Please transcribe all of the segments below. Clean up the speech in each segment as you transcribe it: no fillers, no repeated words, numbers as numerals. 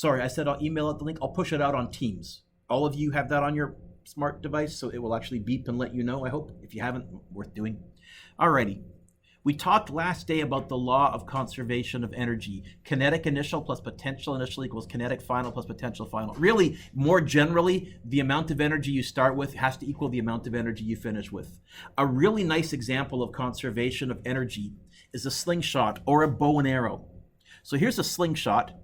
Sorry, I said I'll email out the link. I'll push it out on Teams. All of you have that on your smart device, so it will actually beep and let you know, I hope. If you haven't, worth doing. Alrighty. We talked last day about the law of conservation of energy. Kinetic initial plus potential initial equals kinetic final plus potential final. Really, more generally, the amount of energy you start with has to equal the amount of energy you finish with. A really nice example of conservation of energy is a slingshot or a bow and arrow. So here's a slingshot.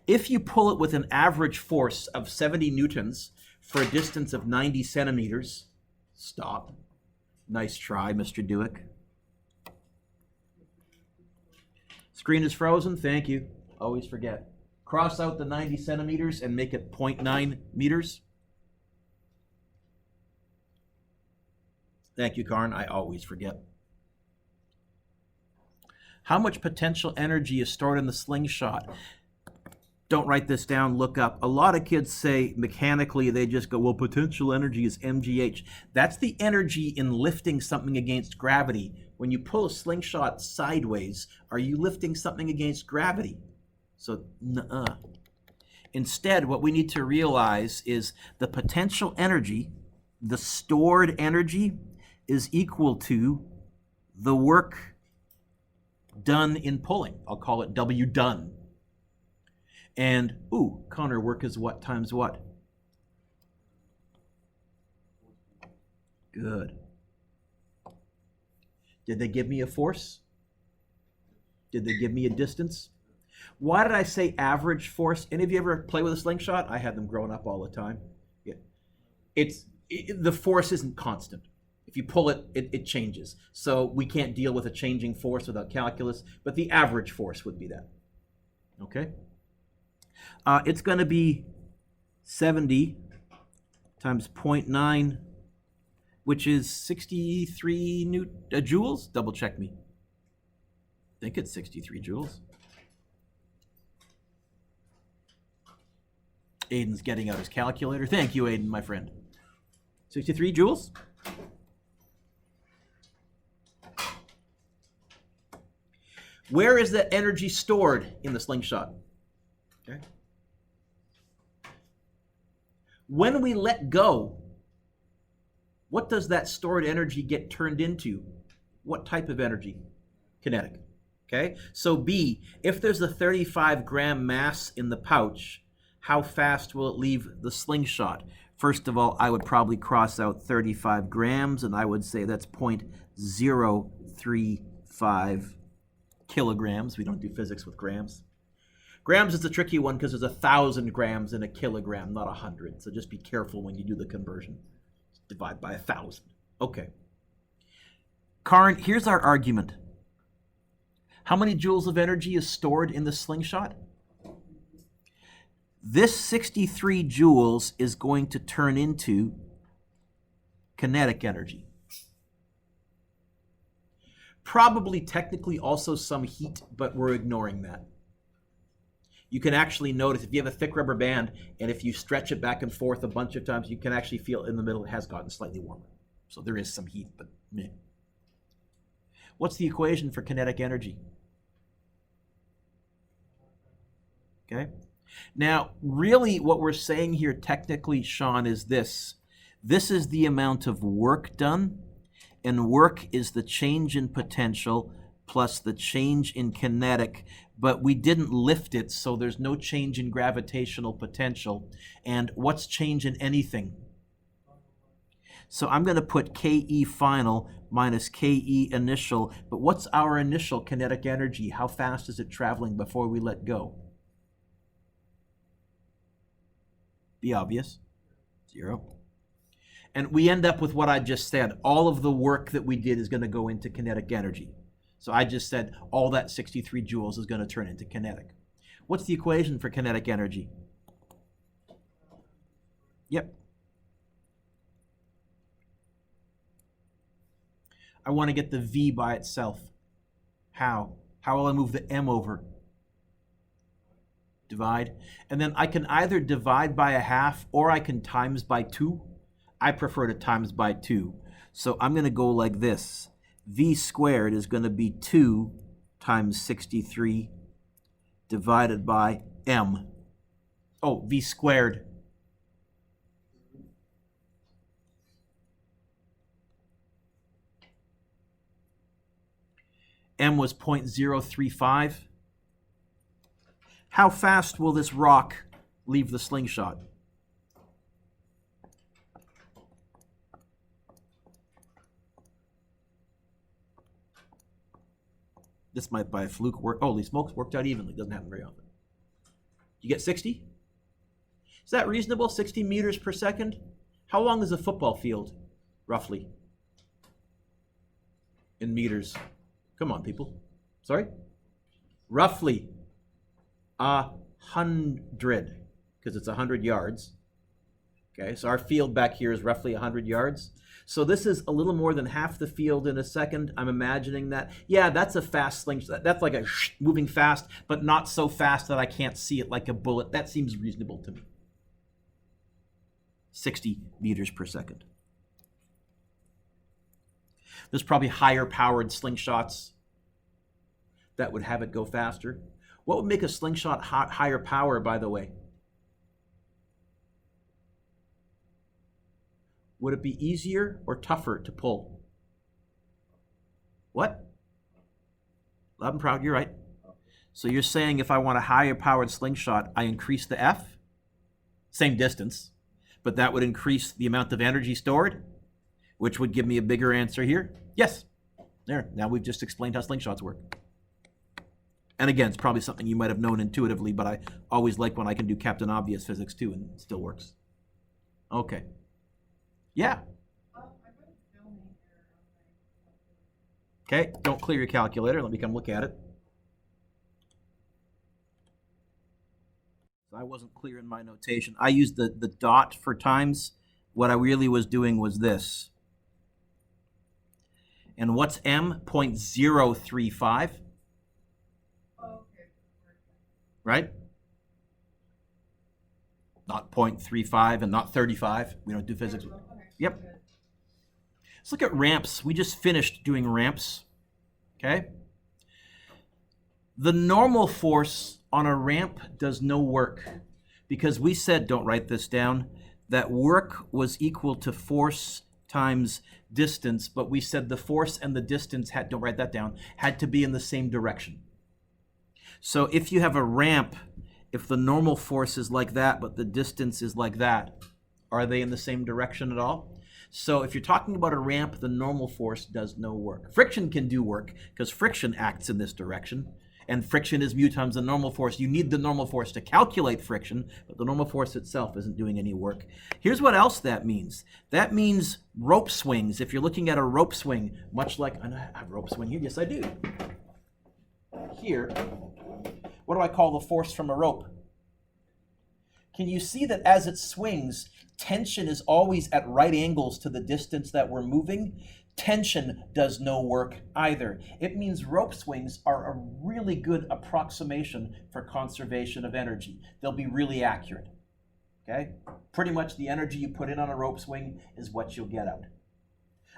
If you pull it with an average force of 70 newtons for a distance of 90 centimeters, stop. Nice try, Mr. Dewick. Screen is frozen, thank you. Always forget. Cross out the 90 centimeters and make it 0.9 meters. Thank you, Karn, I always forget. How much potential energy is stored in the slingshot? Don't write this down, look up. A lot of kids say mechanically, they just go, well, potential energy is mgh. That's the energy in lifting something against gravity. When you pull a slingshot sideways, are you lifting something against gravity? So, nuh-uh. Instead, what we need to realize is the potential energy, the stored energy, is equal to the work done in pulling. I'll call it W done. And, ooh, Connor, work is what times what? Good. Did they give me a force? Did they give me a distance? Why did I say average force? Any of you ever play with a slingshot? I had them growing up all the time. Yeah. The force isn't constant. If you pull it, it changes. So we can't deal with a changing force without calculus, but the average force would be that. Okay? It's going to be 70 times 0.9, which is 63 joules. Double check me. I think it's 63 joules. Aiden's getting out his calculator. Thank you, Aiden, my friend. 63 joules. Where is that energy stored in the slingshot? Okay. When we let go, what does that stored energy get turned into? What type of energy? Kinetic. Okay, so B, if there's a 35-gram mass in the pouch, how fast will it leave the slingshot? First of all, I would probably cross out 35 grams, and I would say that's 0.035 kilograms. We don't do physics with grams. Grams is a tricky one because there's 1,000 grams in a kilogram, not 100. So just be careful when you do the conversion. Divide by 1,000. Okay. Karn, here's our argument. How many joules of energy is stored in the slingshot? This 63 joules is going to turn into kinetic energy. Probably technically also some heat, but we're ignoring that. You can actually notice if you have a thick rubber band and if you stretch it back and forth a bunch of times, you can actually feel in the middle it has gotten slightly warmer. So there is some heat, but meh. What's the equation for kinetic energy? Okay. Now, really what we're saying here technically, Sean, is this. This is the amount of work done, and work is the change in potential plus the change in kinetic, but we didn't lift it, so there's no change in gravitational potential. And what's change in anything? So I'm going to put KE final minus KE initial, but what's our initial kinetic energy? How fast is it traveling before we let go? Be obvious. 0. And we end up with what I just said. All of the work that we did is going to go into kinetic energy. So I just said all that 63 joules is going to turn into kinetic. What's the equation for kinetic energy? Yep. I want to get the V by itself. How? How will I move the M over? Divide. And then I can either divide by a half or I can times by 2. I prefer to times by 2. So I'm going to go like this. V squared is going to be 2 times 63 divided by M. Oh, v squared. M was 0.035. How fast will this rock leave the slingshot? This might by a fluke work. Holy smokes, worked out evenly. Doesn't happen very often. You get 60? Is that reasonable? 60 meters per second? How long is a football field, roughly? In meters. Come on, people. Sorry? Roughly 100, because it's 100 yards. Okay, so our field back here is roughly 100 yards. So this is a little more than half the field in a second. I'm imagining that. Yeah, that's a fast slingshot. That's like a moving fast, but not so fast that I can't see it like a bullet. That seems reasonable to me. 60 meters per second. There's probably higher powered slingshots that would have it go faster. What would make a slingshot higher power, by the way? Would it be easier or tougher to pull? What? Loud and proud, you're right. So you're saying if I want a higher powered slingshot, I increase the F? Same distance, but that would increase the amount of energy stored, which would give me a bigger answer here? Yes. There, now we've just explained how slingshots work. And again, it's probably something you might have known intuitively, but I always like when I can do Captain Obvious physics too, and it still works. Okay. Yeah. Okay, don't clear your calculator. Let me come look at it. I wasn't clear in my notation. I used the dot for times. What I really was doing was this. And what's M? 0.035. Right? Not 0.35 and not 35. We don't do physics. Yep. Let's look at ramps. We just finished doing ramps. Okay? The normal force on a ramp does no work because we said, don't write this down, that work was equal to force times distance, but we said the force and the distance had, don't write that down, had to be in the same direction. So if you have a ramp, if the normal force is like that, but the distance is like that, are they in the same direction at all? So if you're talking about a ramp, the normal force does no work. Friction can do work because friction acts in this direction, and friction is mu times the normal force. You need the normal force to calculate friction, but the normal force itself isn't doing any work. Here's what else that means. That means rope swings. If you're looking at a rope swing, much like I have a rope swing here. Yes, I do. Here, what do I call the force from a rope? Can you see that as it swings, tension is always at right angles to the distance that we're moving? Tension does no work either. It means rope swings are a really good approximation for conservation of energy. They'll be really accurate. Okay? Pretty much the energy you put in on a rope swing is what you'll get out.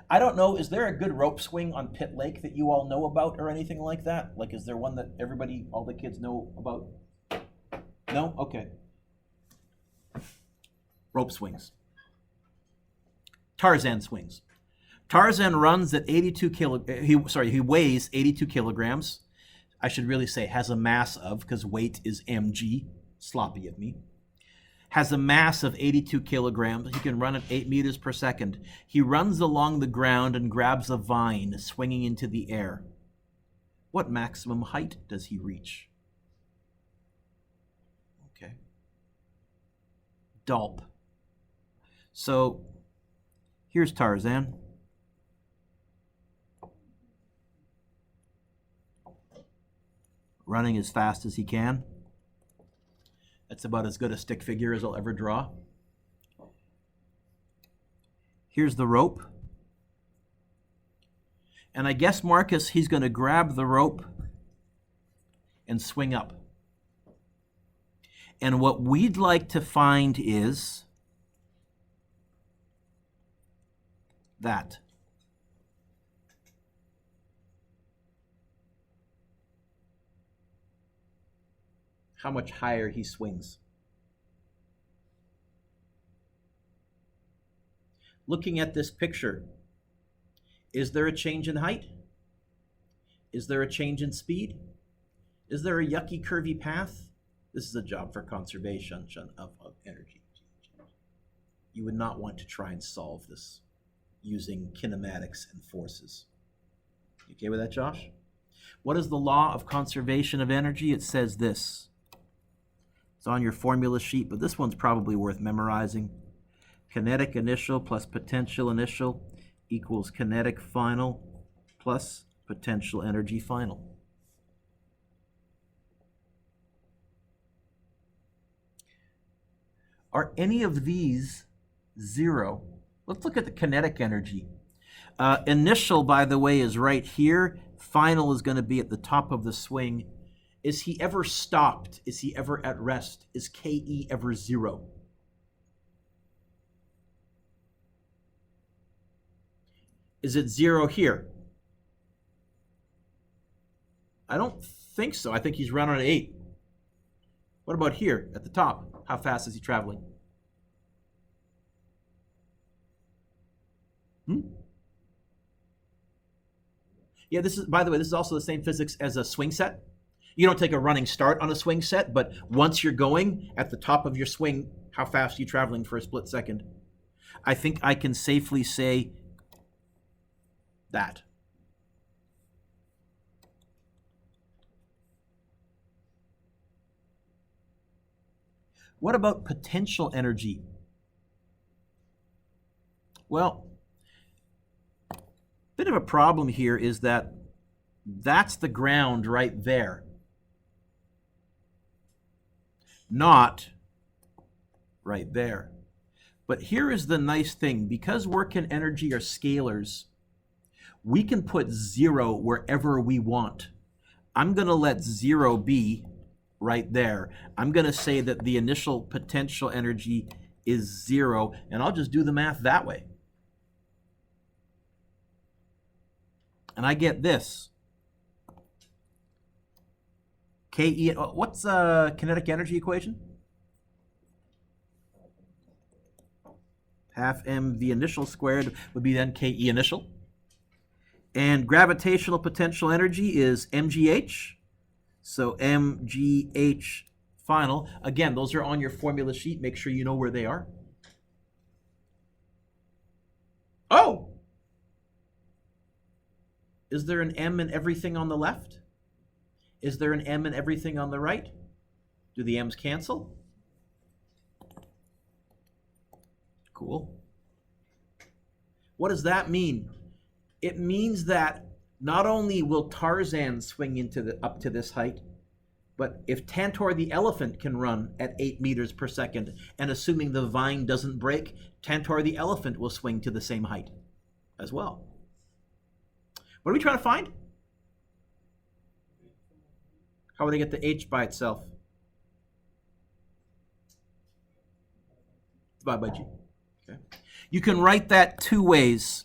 I don't know, is there a good rope swing on Pitt Lake that you all know about or anything like that? Like, is there one that everybody, all the kids know about? No? Okay. Rope swings. Tarzan swings. Tarzan runs at 82 he weighs 82 kilograms. I should really say has a mass of, because weight is mg, sloppy of me. Has a mass of 82 kilograms. He can run at 8 meters per second. He runs along the ground and grabs a vine swinging into the air. What maximum height does he reach? Okay. Dolp. So here's Tarzan. Running as fast as he can. That's about as good a stick figure as I'll ever draw. Here's the rope. And I guess Marcus, he's going to grab the rope and swing up. And what we'd like to find is that. How much higher he swings. looking at this picture, is there a change in height? Is there a change in speed? Is there a yucky, curvy path? This is a job for conservation of energy. You would not want to try and solve this using kinematics and forces. You okay with that, Josh? What is the law of conservation of energy? It says this. It's on your formula sheet, but this one's probably worth memorizing. Kinetic initial plus potential initial equals kinetic final plus potential energy final. Are any of these zero? Let's look at the kinetic energy. Initial, by the way, is right here. Final is going to be at the top of the swing. Is he ever stopped? Is he ever at rest? Is KE ever zero? Is it zero here? I don't think so. I think he's running at 8. What about here at the top? How fast is he traveling? Yeah, this is, by the way, this is also the same physics as a swing set. You don't take a running start on a swing set, but once you're going at the top of your swing, how fast are you traveling for a split second? I think I can safely say that. What about potential energy? Well, a bit of a problem here is that that's the ground right there, not right there. But here is the nice thing. Because work and energy are scalars, we can put 0 wherever we want. I'm going to let 0 be right there. I'm going to say that the initial potential energy is 0, and I'll just do the math that way. And I get this. KE, what's kinetic energy equation? Half mv initial squared would be then KE initial. And gravitational potential energy is mgh. So mgh final. Again, those are on your formula sheet. Make sure you know where they are. Oh! Is there an m in everything on the left? Is there an m in everything on the right? Do the m's cancel? Cool. What does that mean? It means that not only will Tarzan swing into up to this height, but if Tantor the elephant can run at 8 meters per second, and assuming the vine doesn't break, Tantor the elephant will swing to the same height as well. What are we trying to find? How would they get the h by itself? Divide by g. Okay. You can write that 2 ways.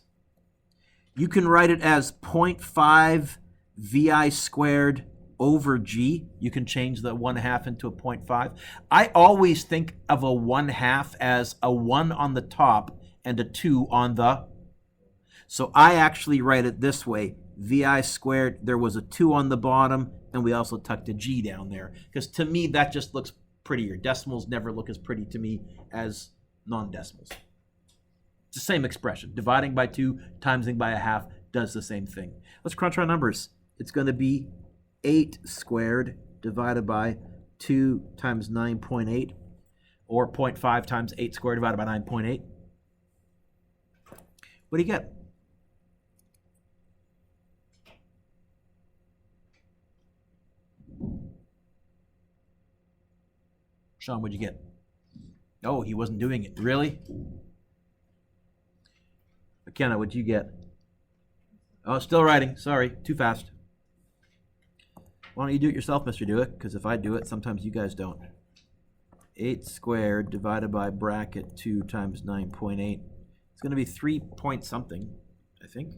You can write it as 0.5 vi squared over g. You can change the 1/2 into a 0.5. I always think of a 1/2 as a 1 on the top and a 2 on the. So I actually write it this way. Vi squared, there was a 2 on the bottom, and we also tucked a g down there. Because to me, that just looks prettier. Decimals never look as pretty to me as non-decimals. It's the same expression. Dividing by 2, timesing by 1/2 does the same thing. Let's crunch our numbers. It's going to be 8 squared divided by 2 times 9.8, or 0.5 times 8 squared divided by 9.8. What do you get? Sean, what'd you get? Oh, he wasn't doing it. Really? McKenna, what'd you get? Oh, still writing. Sorry, too fast. Why don't you do it yourself, Mr. Do It? Because if I do it, sometimes you guys don't. 8 squared divided by bracket 2 times 9.8. It's going to be 3 point something, I think.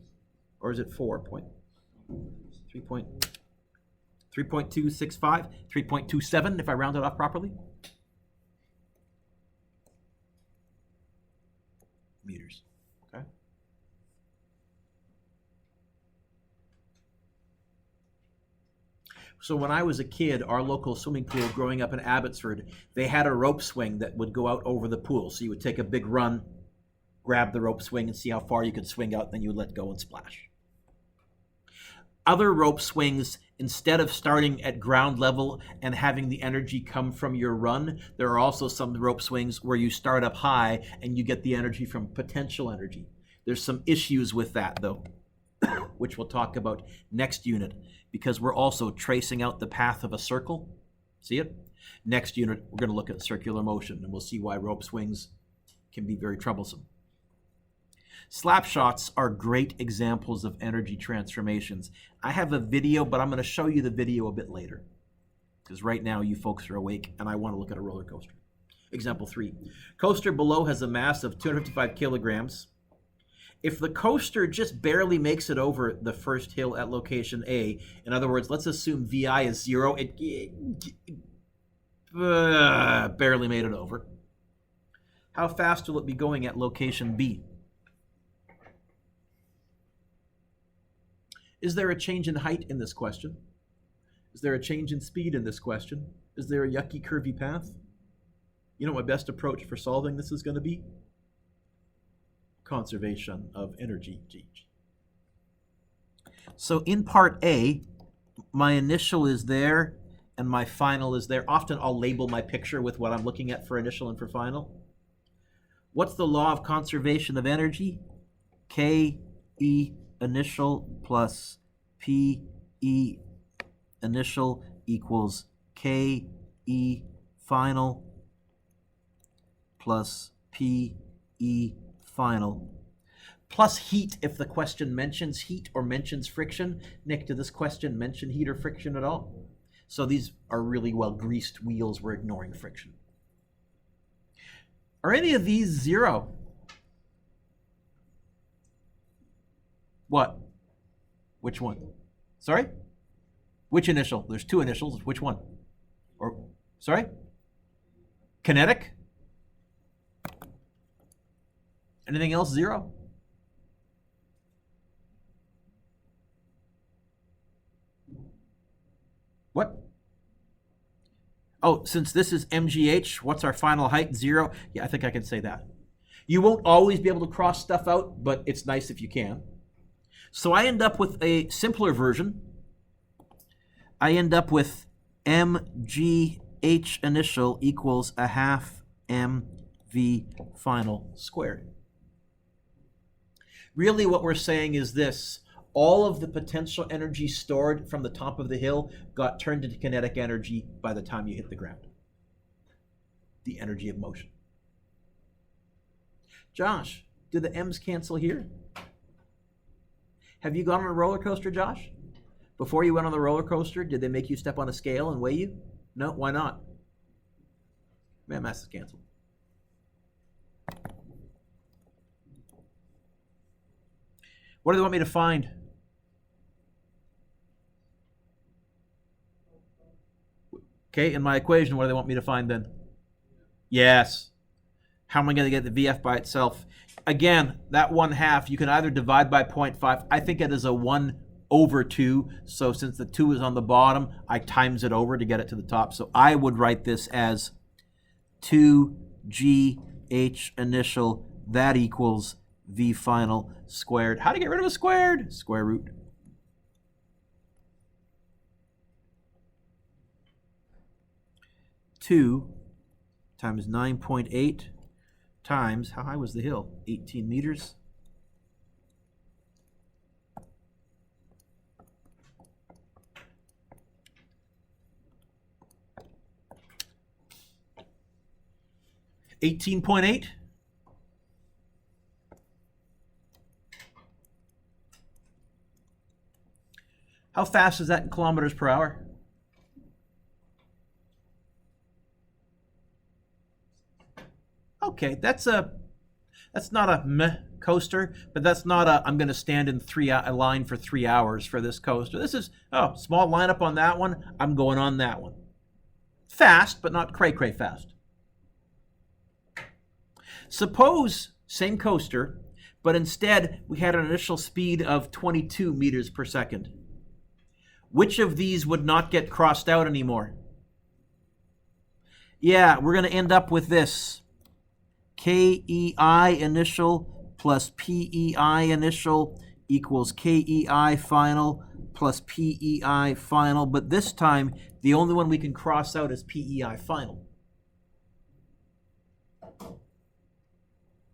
Or is it 4 point? 3.265, 3.27 if I round it off properly. Meters. So when I was a kid, our local swimming pool growing up in Abbotsford, they had a rope swing that would go out over the pool. So you would take a big run, grab the rope swing and see how far you could swing out, then you would let go and splash. Other rope swings, instead of starting at ground level and having the energy come from your run, there are also some rope swings where you start up high and you get the energy from potential energy. There's some issues with that though, which we'll talk about next unit, because we're also tracing out the path of a circle. See it? Next unit, we're going to look at circular motion, and we'll see why rope swings can be very troublesome. Slap shots are great examples of energy transformations. I have a video, but I'm going to show you the video a bit later, because right now you folks are awake and I want to look at a roller coaster. Example 3. Coaster below has a mass of 255 kilograms. If the coaster just barely makes it over the first hill at location A, in other words, let's assume VI is 0, it barely made it over. How fast will it be going at location B? Is there a change in height in this question? Is there a change in speed in this question? Is there a yucky, curvy path? You know what my best approach for solving this is going to be? Conservation of energy. So in part A, my initial is there and my final is there. Often I'll label my picture with what I'm looking at for initial and for final. What's the law of conservation of energy? K-E initial plus P-E initial equals K-E final plus P-E final, plus heat if the question mentions heat or mentions friction. Nick, did this question mention heat or friction at all? So these are really well greased wheels. We're ignoring friction. Are any of these 0? What? Which one? Sorry? Which initial? There's 2 initials. Which one? Or, sorry? Kinetic? Anything else 0? What? Oh, since this is MGH, what's our final height? 0? Yeah, I think I can say that. You won't always be able to cross stuff out, but it's nice if you can. So I end up with a simpler version. I end up with MGH initial equals a half MV final squared. Really what we're saying is this: all of the potential energy stored from the top of the hill got turned into kinetic energy by the time you hit the ground. The energy of motion. Josh, do the M's cancel here? Have you gone on a roller coaster, Josh? Before you went on the roller coaster, did they make you step on a scale and weigh you? No, why not? Man, mass is canceled. What do they want me to find? Okay, in my equation, what do they want me to find then? Yes. How am I going to get the VF by itself? Again, that 1/2, you can either divide by 0.5. I think it is a 1/2. So since the 2 is on the bottom, I times it over to get it to the top. So I would write this as 2GH initial. That equals V final squared. How to get rid of a squared? Square root. Two times 9.8 times, how high was the hill? 18 meters. $18.8. How fast is that in kilometers per hour? Okay, that's not a meh coaster, but that's not a I'm going to stand in a line for 3 hours for this coaster. This is, oh, small lineup on that one. I'm going on that one. Fast, but not cray-cray fast. Suppose, same coaster, but instead we had an initial speed of 22 meters per second. Which of these would not get crossed out anymore? Yeah, we're going to end up with this. KEI initial plus PEI initial equals KEI final plus PEI final. But this time, the only one we can cross out is PEI final.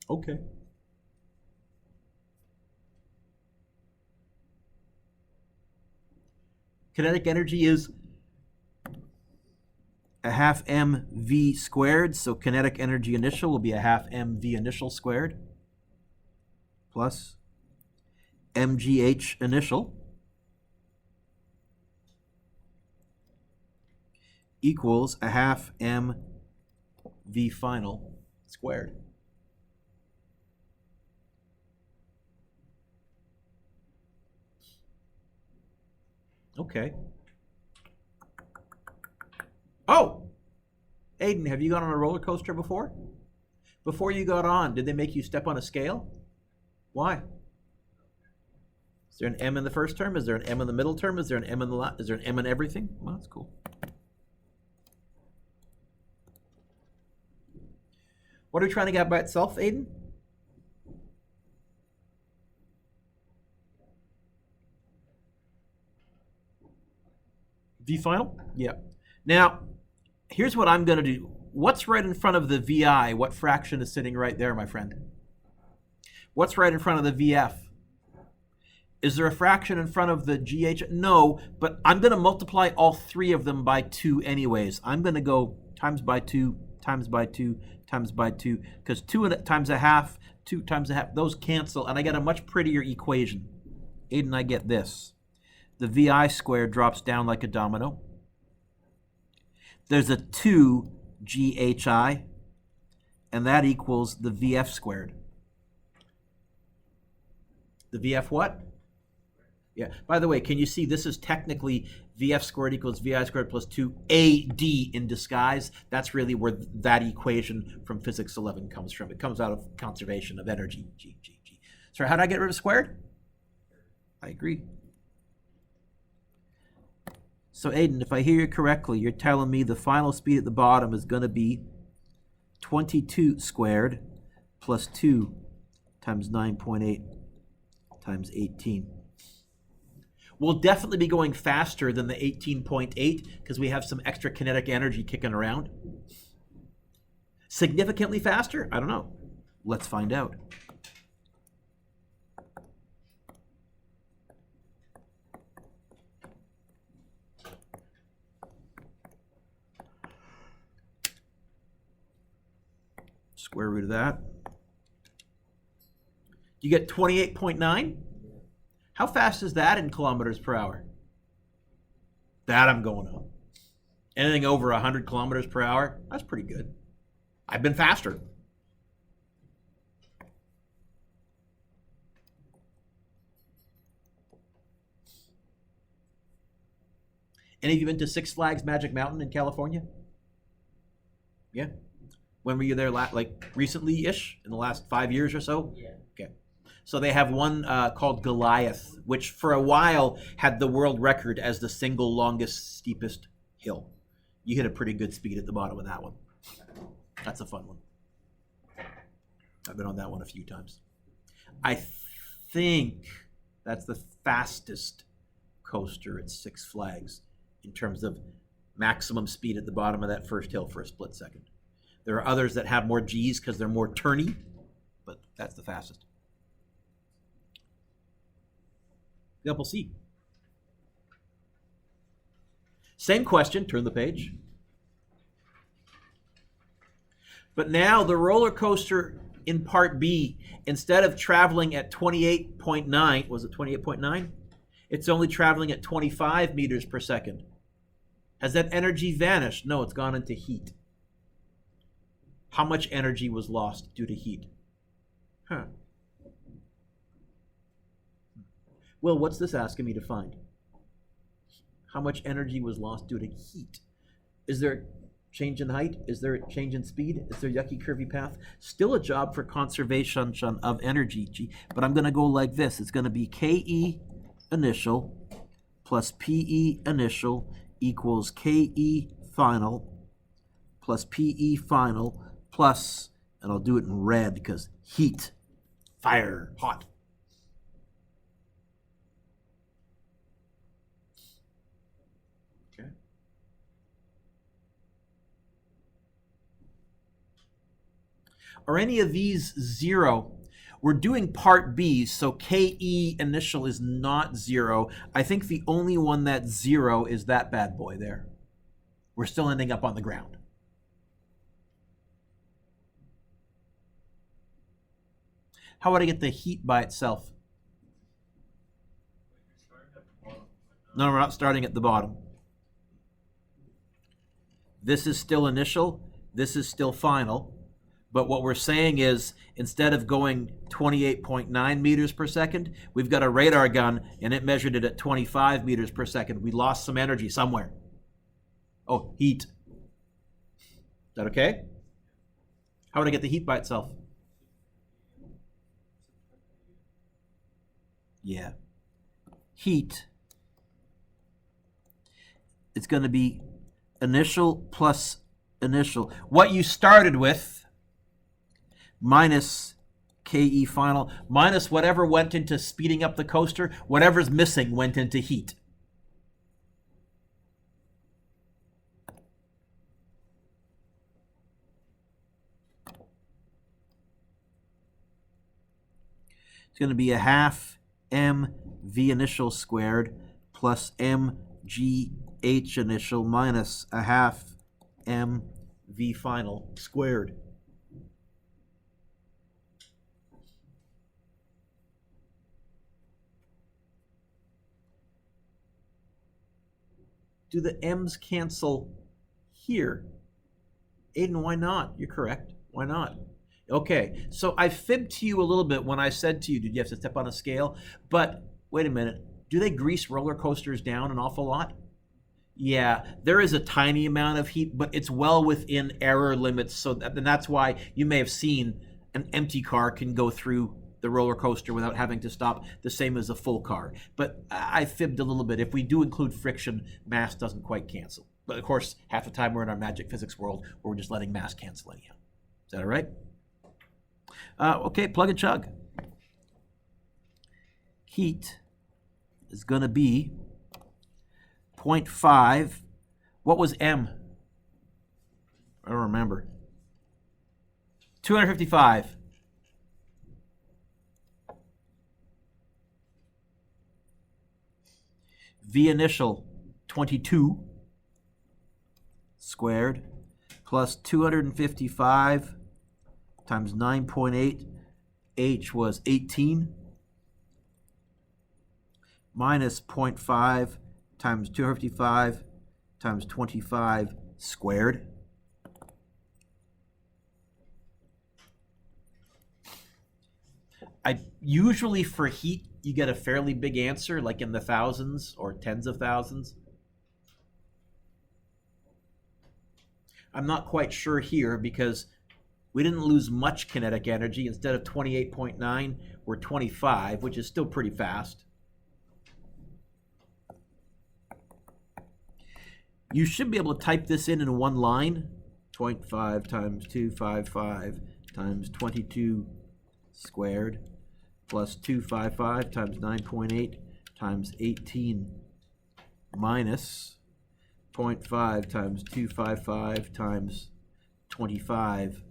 Okay. Kinetic energy is a half mv squared, so kinetic energy initial will be a half mv initial squared plus mgh initial equals a half mv final squared. Okay. Oh! Aiden, have you gone on a roller coaster before? Before you got on, did they make you step on a scale? Why? Is there an M in the first term? Is there an M in the middle term? Is there an M in the last? Is there an M in everything? Well, that's cool. What are we trying to get by itself, Aiden? V final? Yeah. Now, here's what I'm going to do. What's right in front of the VI? What fraction is sitting right there, my friend? What's right in front of the VF? Is there a fraction in front of the GH? No, but I'm going to multiply all three of them by 2 anyways. I'm going to go times by 2, times by 2, times by 2, because 2 times a half, 2 times a half, those cancel, and I get a much prettier equation. Aiden, I get this. The VI squared drops down like a domino. There's a 2 GHI, and that equals the VF squared. The VF what? Yeah. By the way, can you see this is technically VF squared equals VI squared plus 2AD in disguise? That's really where that equation from Physics 11 comes from. It comes out of conservation of energy. G. So how do I get rid of squared? I agree. So Aiden, if I hear you correctly, you're telling me the final speed at the bottom is going to be 22 squared plus 2 times 9.8 times 18. We'll definitely be going faster than the 18.8 because we have some extra kinetic energy kicking around. Significantly faster? I don't know. Let's find out. Square root of that. You get 28.9? How fast is that in kilometers per hour? That I'm going on. Anything over 100 kilometers per hour, that's pretty good. I've been faster. Any of you been to Six Flags Magic Mountain in California? Yeah. When were you there? Like recently-ish, in the last 5 years or so? Yeah. Okay. So they have one called Goliath, which for a while had the world record as the single longest, steepest hill. You hit a pretty good speed at the bottom of that one. That's a fun one. I've been on that one a few times. I think that's the fastest coaster at Six Flags in terms of maximum speed at the bottom of that first hill for a split second. There are others that have more G's because they're more turny, but that's the fastest. Example C. Same question, turn the page. But now the roller coaster in part B, instead of traveling at 28.9, was it 28.9? It's only traveling at 25 meters per second. Has that energy vanished? No, it's gone into heat. How much energy was lost due to heat? Well, what's this asking me to find? How much energy was lost due to heat? Is there a change in height? Is there a change in speed? Is there a yucky curvy path? Still a job for conservation of energy, but I'm going to go like this. It's going to be KE initial plus PE initial equals KE final plus PE final plus, and I'll do it in red because heat, fire, hot. Okay. Are any of these zero? We're doing part B, so KE initial is not zero. I think the only one that's zero is that bad boy there. We're still ending up on the ground. How would I get the heat by itself? No, we're not starting at the bottom. This is still initial. This is still final. But what we're saying is, instead of going 28.9 meters per second, we've got a radar gun, and it measured it at 25 meters per second. We lost some energy somewhere. Oh, heat. Is that okay? How would I get the heat by itself? Yeah. Heat. It's going to be initial plus initial. What you started with minus KE final, minus whatever went into speeding up the coaster, whatever's missing went into heat. It's going to be a half mv initial squared plus mgh initial minus a half mv final squared. Do the m's cancel here? Aiden, why not? You're correct. Why not? Okay, so I fibbed to you a little bit when I said to you, did you have to step on a scale? But wait a minute, do they grease roller coasters down an awful lot? Yeah, there is a tiny amount of heat, but it's well within error limits. So and that's why you may have seen an empty car can go through the roller coaster without having to stop, the same as a full car. But I fibbed a little bit. If we do include friction, mass doesn't quite cancel. But of course, half the time we're in our magic physics world where we're just letting mass cancel anyhow. Is that all right? Okay, plug and chug. Heat is going to be 0.5. What was M? I don't remember. 255. V initial, 22 squared plus 255 times 9.8. H was 18 minus 0.5 times 255 times 25 squared. I usually for heat you get a fairly big answer, like in the thousands or tens of thousands. I'm not quite sure here because we didn't lose much kinetic energy. Instead of 28.9, we're 25, which is still pretty fast. You should be able to type this in one line. 0.5 times 255 times 22 squared plus 255 times 9.8 times 18 minus 0.5 times 255 times 25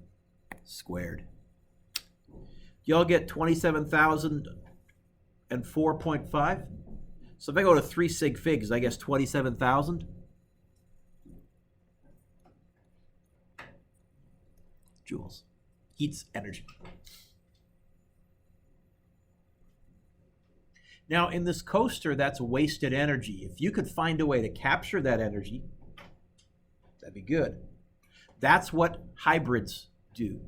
squared. Y'all get 27,004.5. So if I go to 3 sig figs, I guess 27,000. Joules. Heat's energy. Now, in this coaster, that's wasted energy. If you could find a way to capture that energy, that'd be good. That's what hybrids do,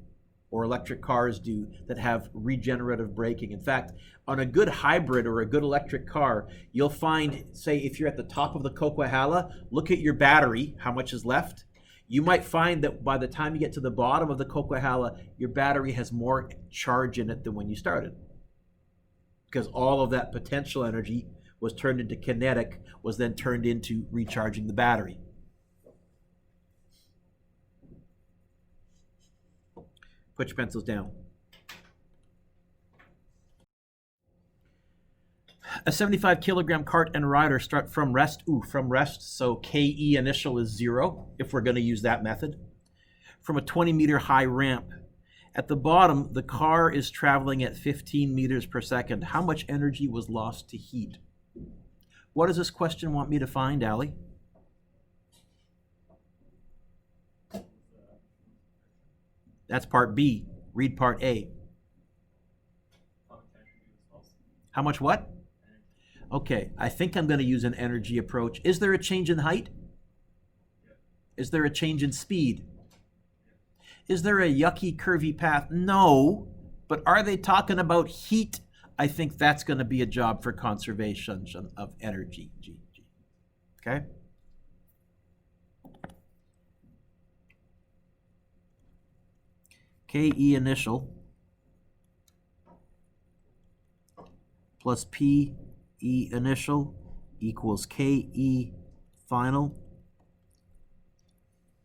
or electric cars do that have regenerative braking. In fact, on a good hybrid or a good electric car, you'll find, say, if you're at the top of the Coquihalla, look at your battery, how much is left. You might find that by the time you get to the bottom of the Coquihalla, your battery has more charge in it than when you started, because all of that potential energy was turned into kinetic, was then turned into recharging the battery. Put your pencils down. A 75 kilogram cart and rider start from rest. From rest, so KE initial is 0, if we're going to use that method. From a 20-meter high ramp. At the bottom, the car is traveling at 15 meters per second. How much energy was lost to heat? What does this question want me to find, Allie? That's part B. Read part A. How much what? Okay, I think I'm going to use an energy approach. Is there a change in height? Is there a change in speed? Is there a yucky, curvy path? No. But are they talking about heat? I think that's going to be a job for conservation of energy. Okay? KE initial plus PE initial equals KE final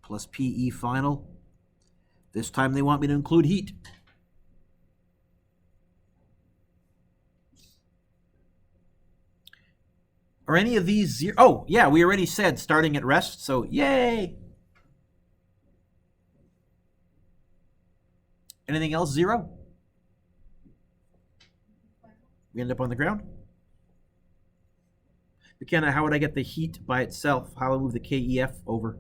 plus PE final. This time they want me to include heat. Are any of these zero? Oh, yeah, we already said starting at rest, so yay. Anything else, 0? We end up on the ground. McKenna, how would I get the heat by itself? How do I move the KEF over?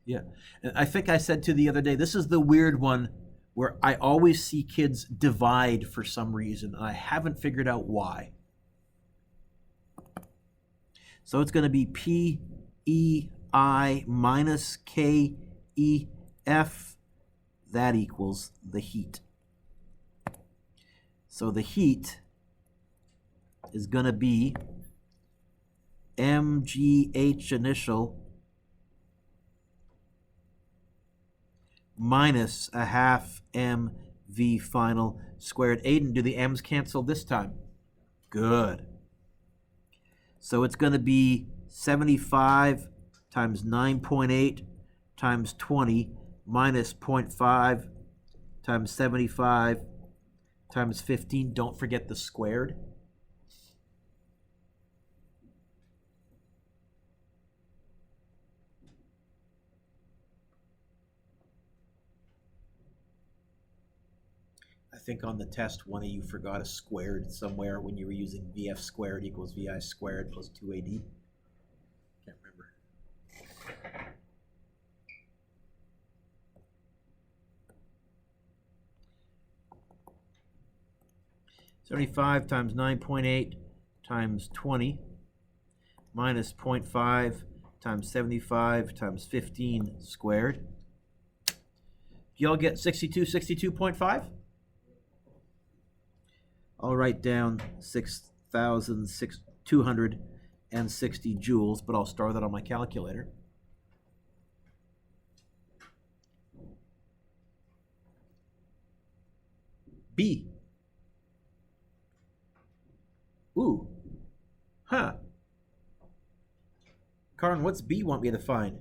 Yeah, and I think I said to the other day, this is the weird one where I always see kids divide for some reason, and I haven't figured out why. So it's going to be PEI minus KEF. That equals the heat. So the heat is going to be mgh initial minus a half mv final squared. Aiden, do the m's cancel this time? Good. So it's going to be 75 times 9.8 times 20 minus 0.5 times 75 times 15. Don't forget the squared. I think on the test, one of you forgot a squared somewhere when you were using VF squared equals VI squared plus 2AD. Can't remember. 75 times 9.8 times 20 minus 0.5 times 75 times 15 squared. Do y'all get 62.5? I'll write down 6,260 joules, but I'll store that on my calculator. B. Ooh. Huh. Karan, what's B want me to find?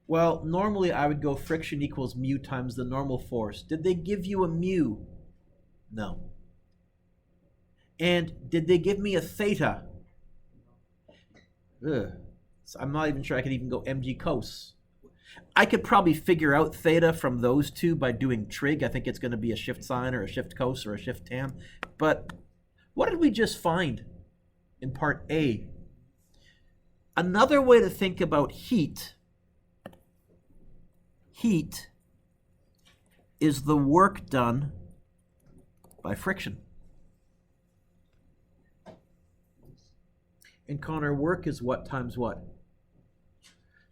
Well, normally I would go friction equals mu times the normal force. Did they give you a mu? No. And did they give me a theta? Ugh. So I'm not even sure I could even go mg cos. I could probably figure out theta from those two by doing trig. I think it's going to be a shift sine or a shift cos or a shift tan. But what did we just find in part A? Another way to think about heat is the work done by friction. And Connor, work is what times what?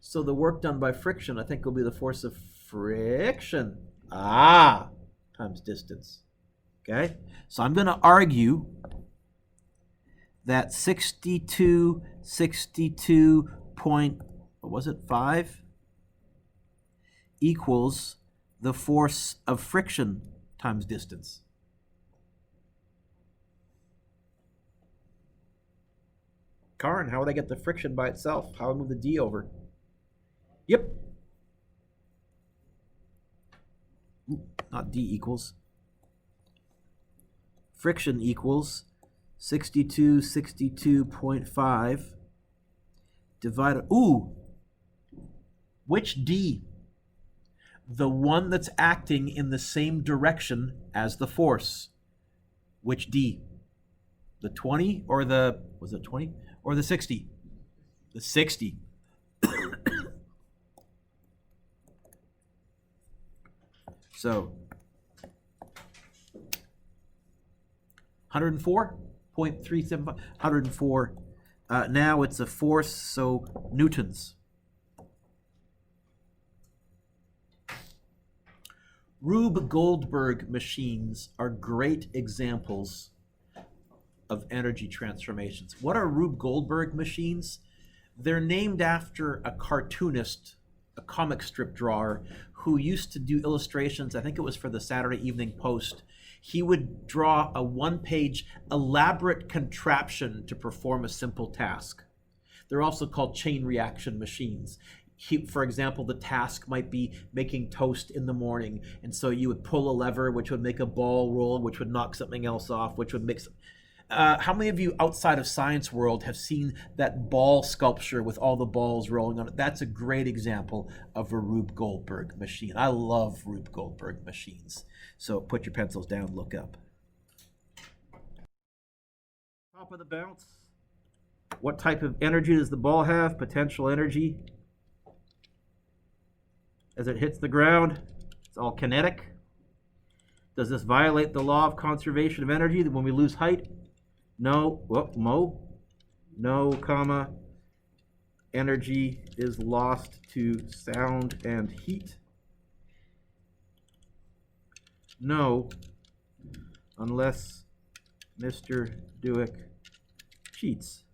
So the work done by friction, I think, will be the force of friction. Times distance. Okay? So I'm going to argue that 62 point, what was it, 5? Equals the force of friction times distance. Karn, how would I get the friction by itself? How would I move the D over? Yep. Not D equals. Friction equals 62.5 divided. Ooh! Which D? The one that's acting in the same direction as the force. Which D? The 20 or the, was it 20? Or the 60? The 60. So 104.375, 104. Now it's a force, so newtons. Rube Goldberg machines are great examples of energy transformations. What are Rube Goldberg machines? They're named after a cartoonist, a comic strip drawer, who used to do illustrations. I think it was for the Saturday Evening Post. He would draw a one-page elaborate contraption to perform a simple task. They're also called chain reaction machines. For example, the task might be making toast in the morning, and so you would pull a lever, which would make a ball roll, which would knock something else off, which would mix. How many of you outside of Science World have seen that ball sculpture with all the balls rolling on it? That's a great example of a Rube Goldberg machine. I love Rube Goldberg machines. So put your pencils down, look up. Top of the bounce. What type of energy does the ball have? Potential energy. As it hits the ground, it's all kinetic. Does this violate the law of conservation of energy when we lose height? No, no, comma, energy is lost to sound and heat. No, unless Mr. Dewick cheats.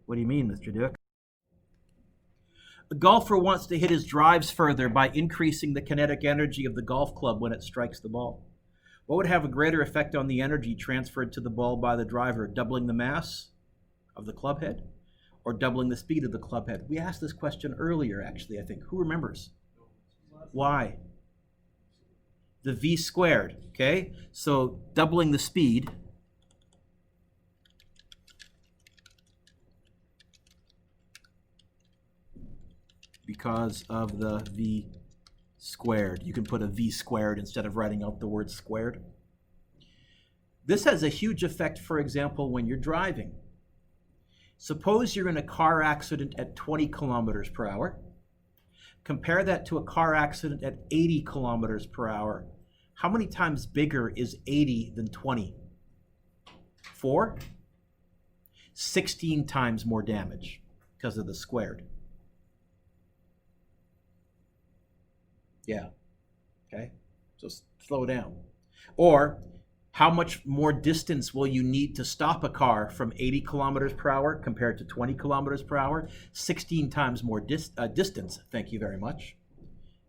What do you mean, Mr. Dewick? A golfer wants to hit his drives further by increasing the kinetic energy of the golf club when it strikes the ball. What would have a greater effect on the energy transferred to the ball by the driver, doubling the mass of the club head or doubling the speed of the club head? We asked this question earlier, actually, I think. Who remembers? Why? The V squared, okay? So doubling the speed because of the V squared. You can put a V squared instead of writing out the word squared. This has a huge effect, for example, when you're driving. Suppose you're in a car accident at 20 kilometers per hour. Compare that to a car accident at 80 kilometers per hour. How many times bigger is 80 than 20? 4? 16 times more damage because of the squared. Yeah, okay, so slow down. Or how much more distance will you need to stop a car from 80 kilometers per hour compared to 20 kilometers per hour? 16 times more distance, thank you very much.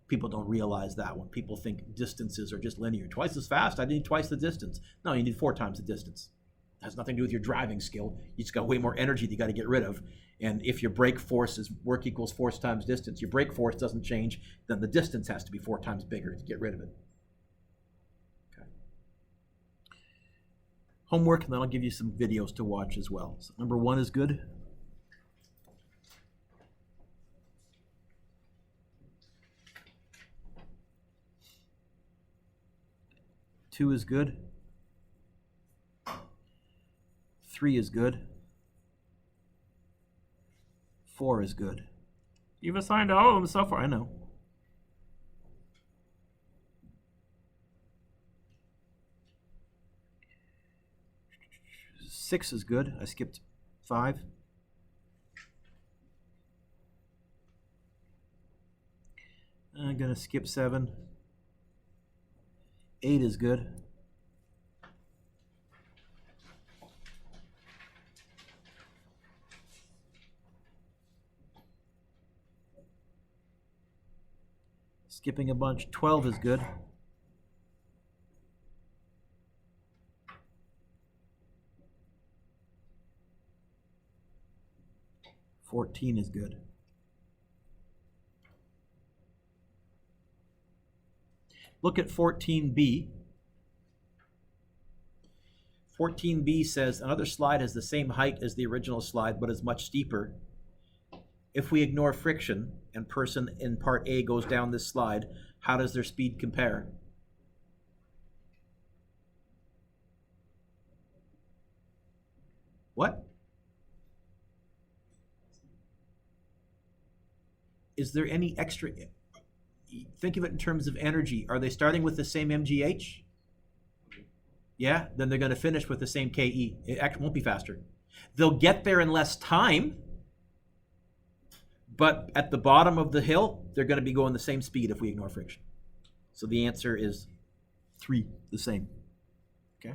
People don't realize that when people think distances are just linear. Twice as fast, I need twice the distance. No, you need 4 times the distance. It has nothing to do with your driving skill. You just got way more energy that you got to get rid of. And if your brake force is work equals force times distance, your brake force doesn't change, then the distance has to be 4 times bigger to get rid of it. Okay. Homework, and then I'll give you some videos to watch as well. So number 1 is good. Two is good. 3 is good. 4 is good. You've assigned all of them so far. I know. Six is good. I skipped 5. I'm going to skip 7. 8 is good. Skipping a bunch. 12 is good. 14 is good. Look at 14b. 14b says another slide has the same height as the original slide but is much steeper. If we ignore friction and person in part A goes down this slide, how does their speed compare? What? Is there any extra? Think of it in terms of energy. Are they starting with the same MGH? Yeah, then they're going to finish with the same KE. It actually won't be faster. They'll get there in less time, but at the bottom of the hill, they're going to be going the same speed if we ignore friction. So the answer is 3, the same. Okay.